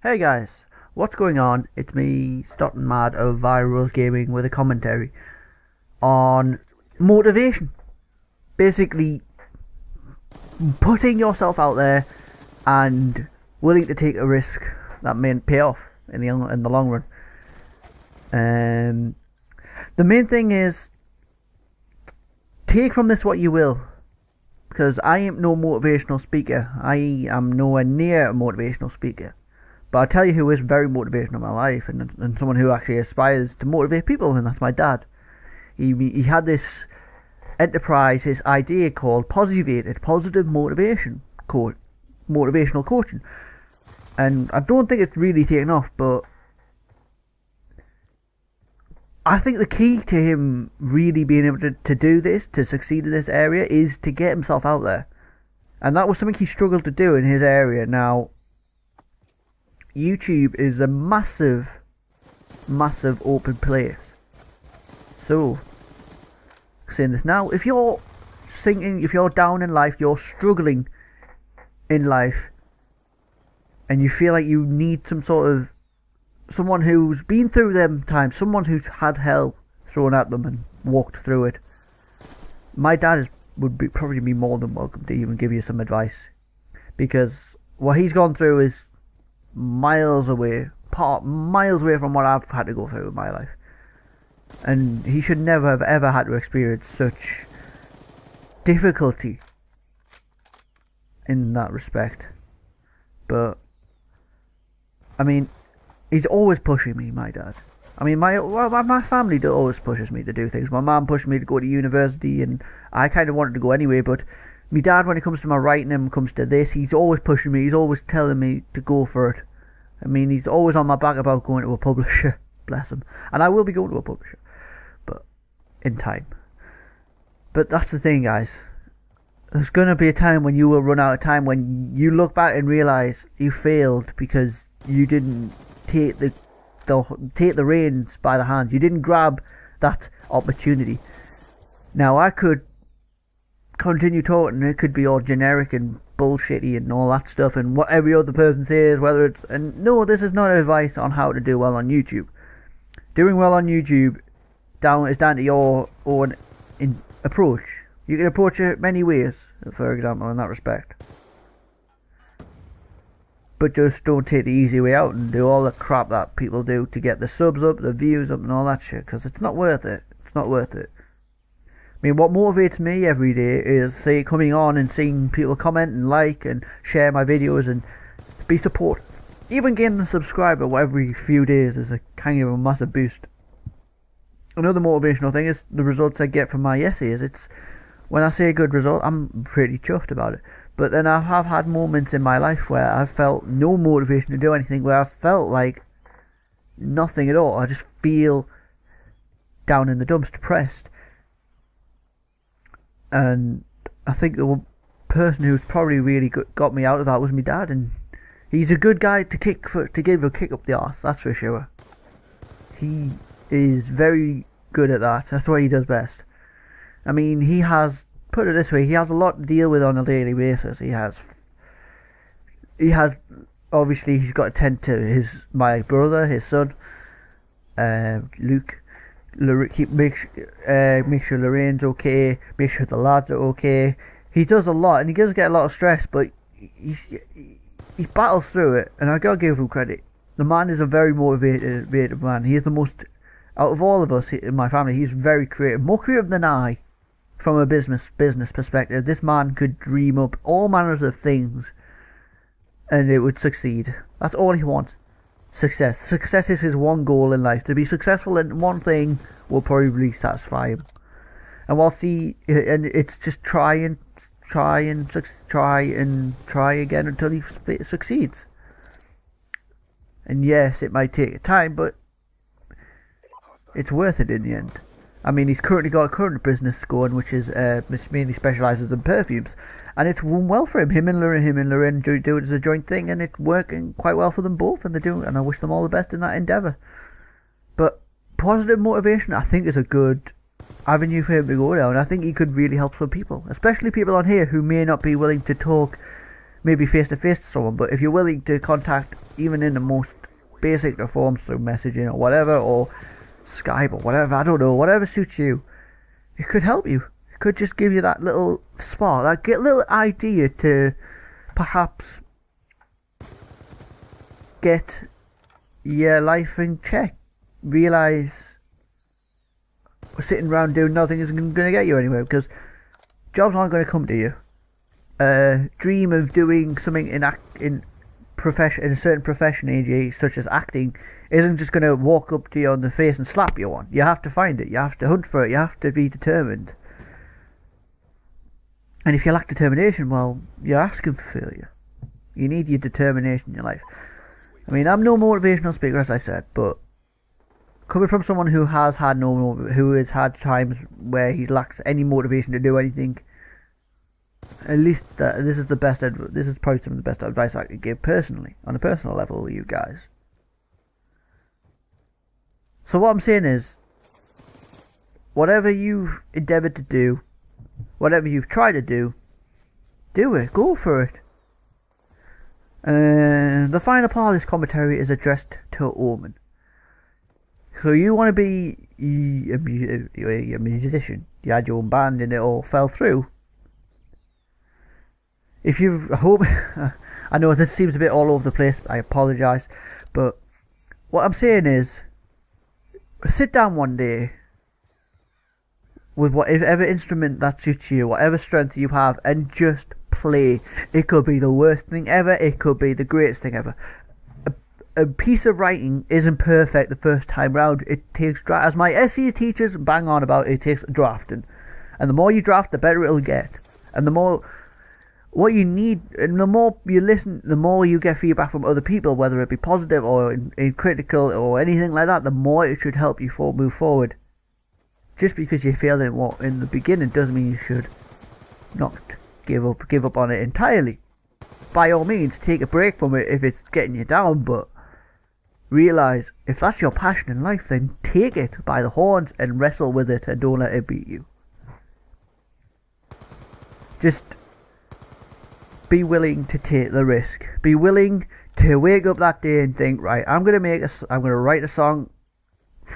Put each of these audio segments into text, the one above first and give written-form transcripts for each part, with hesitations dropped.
Hey guys, what's going on? It's me, Stotton Mad of Virals Gaming with a commentary on motivation. Basically, putting yourself out there and willing to take a risk that may pay off in the long run. The main thing is, take from this what you will, because I am no motivational speaker. I am nowhere near a motivational speaker. But I'll tell you who is very motivational in my life, and someone who actually aspires to motivate people, and that's my dad. He had this enterprise, this idea called Posivated, positive motivational coaching. And I don't think it's really taken off, but I think the key to him really being able to do this, to succeed in this area, is to get himself out there. And that was something he struggled to do in his area. Now, YouTube is a massive open place. So, saying this now, if you're sinking, if you're down in life, you're struggling in life, and you feel like you need someone who's been through them times, someone who's had hell thrown at them and walked through it, my dad would probably be more than welcome to even give you some advice, because what he's gone through is miles away from what I've had to go through in my life, and he should never have ever had to experience such difficulty in that respect. But I mean, he's always pushing me, my dad. I mean, my family always pushes me to do things. My mum pushed me to go to university, and I kind of wanted to go anyway, but my dad, when it comes to my writing and comes to this, he's always pushing me. He's always telling me to go for it. I mean, he's always on my back about going to a publisher. Bless him. And I will be going to a publisher, but in time. But that's the thing, guys. There's going to be a time when you will run out of time, when you look back and realise you failed because you didn't take the reins by the hand. You didn't grab that opportunity. Now, I could continue talking, it could be all generic and bullshitty and all that stuff, and what every other person says, whether it's, and no, this is not advice on how to do well on YouTube. Doing well on YouTube is down to your own approach. You can approach it many ways, for example, in that respect, but just don't take the easy way out and do all the crap that people do to get the subs up, the views up, and all that shit, because it's not worth it. It's not worth it. I mean, what motivates me every day is, say, coming on and seeing people comment and like and share my videos and be supportive. Even getting a subscriber every few days is a kind of a massive boost. Another motivational thing is the results I get from my essays. It's when I see a good result, I'm pretty chuffed about it. But then I have had moments in my life where I've felt no motivation to do anything, where I've felt like nothing at all. I just feel down in the dumps, depressed. And I think the person who's probably really got me out of that was my dad, and he's a good guy to give a kick up the arse, that's for sure. He is very good at that. That's what he does best. I mean, he has, put it this way, he has a lot to deal with on a daily basis. He has obviously, he's got to tend to my brother, his son, Luke. Make sure Lorraine's okay, make sure the lads are okay. He does a lot, and he does get a lot of stress, but he battles through it, and I gotta give him credit. The man is a very motivated man. He is the most, out of all of us in my family, he's very creative, more creative than I. From a business perspective, this man could dream up all manners of things, and it would succeed. That's all he wants. Success is his one goal in life. To be successful in one thing will probably satisfy him. And and it's just try again until he succeeds. And yes, it might take time, but it's worth it in the end. I mean, he's currently got a current business going, which mainly specialises in perfumes, and it's won well for him. Him and Lorraine do it as a joint thing, and it's working quite well for them both, and I wish them all the best in that endeavour. But positive motivation, I think, is a good avenue for him to go down. I think he could really help some people, especially people on here who may not be willing to talk maybe face to face to someone, but if you're willing to contact even in the most basic of forms through messaging or whatever, or Skype or whatever, I don't know, whatever suits you, it could help you. It could just give you that little spark, that little idea to perhaps get your life in check. Realise sitting around doing nothing isn't going to get you anywhere, because jobs aren't going to come to you. Dream of doing something in a certain profession, AJ, such as acting, isn't just going to walk up to you on the face and slap you one. You have to find it. You have to hunt for it. You have to be determined. And if you lack determination, well, you're asking for failure. You need your determination in your life. I mean, I'm no motivational speaker, as I said, but coming from someone who has had times where he's lacked any motivation to do anything, at least this is probably some of the best advice I could give personally, on a personal level with you guys. So what I'm saying is, whatever you've endeavoured to do, whatever you've tried to do it, go for it. The final part of this commentary is addressed to Omen. So you want to be a musician, you had your own band and it all fell through. If you hope, I know this seems a bit all over the place, I apologise, but what I'm saying is, sit down one day with whatever instrument that suits you, whatever strength you have, and just play. It could be the worst thing ever, it could be the greatest thing ever. A piece of writing isn't perfect the first time round. It takes as my SE teachers bang on about, it takes drafting, and the more you draft, the better it'll get, and the more what you need, and the more you listen, the more you get feedback from other people, whether it be positive or in critical or anything like that, the more it should help you move forward. Just because you failed in the beginning doesn't mean you should not give up on it entirely. By all means, take a break from it if it's getting you down, but realise, if that's your passion in life, then take it by the horns and wrestle with it, and don't let it beat you. Just be willing to take the risk. Be willing to wake up that day and think, right, I'm gonna write a song,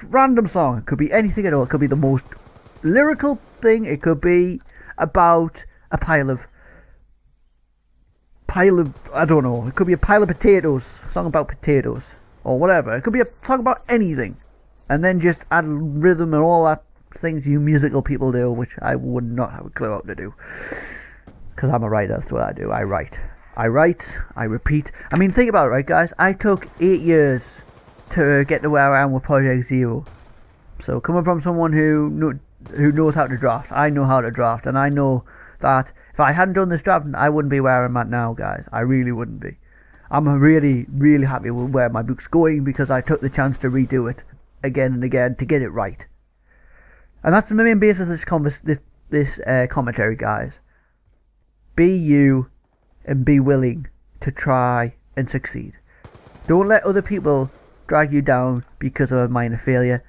random song. It could be anything at all. It could be the most lyrical thing. It could be about a pile of I don't know. It could be a pile of potatoes. A song about potatoes or whatever. It could be a song about anything, and then just add rhythm and all that things you musical people do, which I would not have a clue how to do. Because I'm a writer, that's what I do. I write, I repeat. I mean, think about it, right, guys? I took 8 years to get to where I am with Project Zero. So, coming from someone who knows how to draft, I know how to draft, and I know that if I hadn't done this drafting, I wouldn't be where I'm at now, guys. I really wouldn't be. I'm really, really happy with where my book's going, because I took the chance to redo it again and again to get it right. And that's the main basis of this commentary, guys. Be you, and be willing to try and succeed. Don't let other people drag you down because of a minor failure.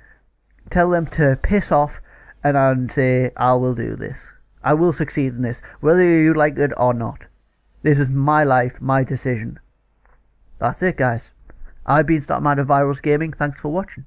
Tell them to piss off and say, I will do this. I will succeed in this, whether you like it or not. This is my life, my decision. That's it, guys. I've been Startmad of Virals Gaming. Thanks for watching.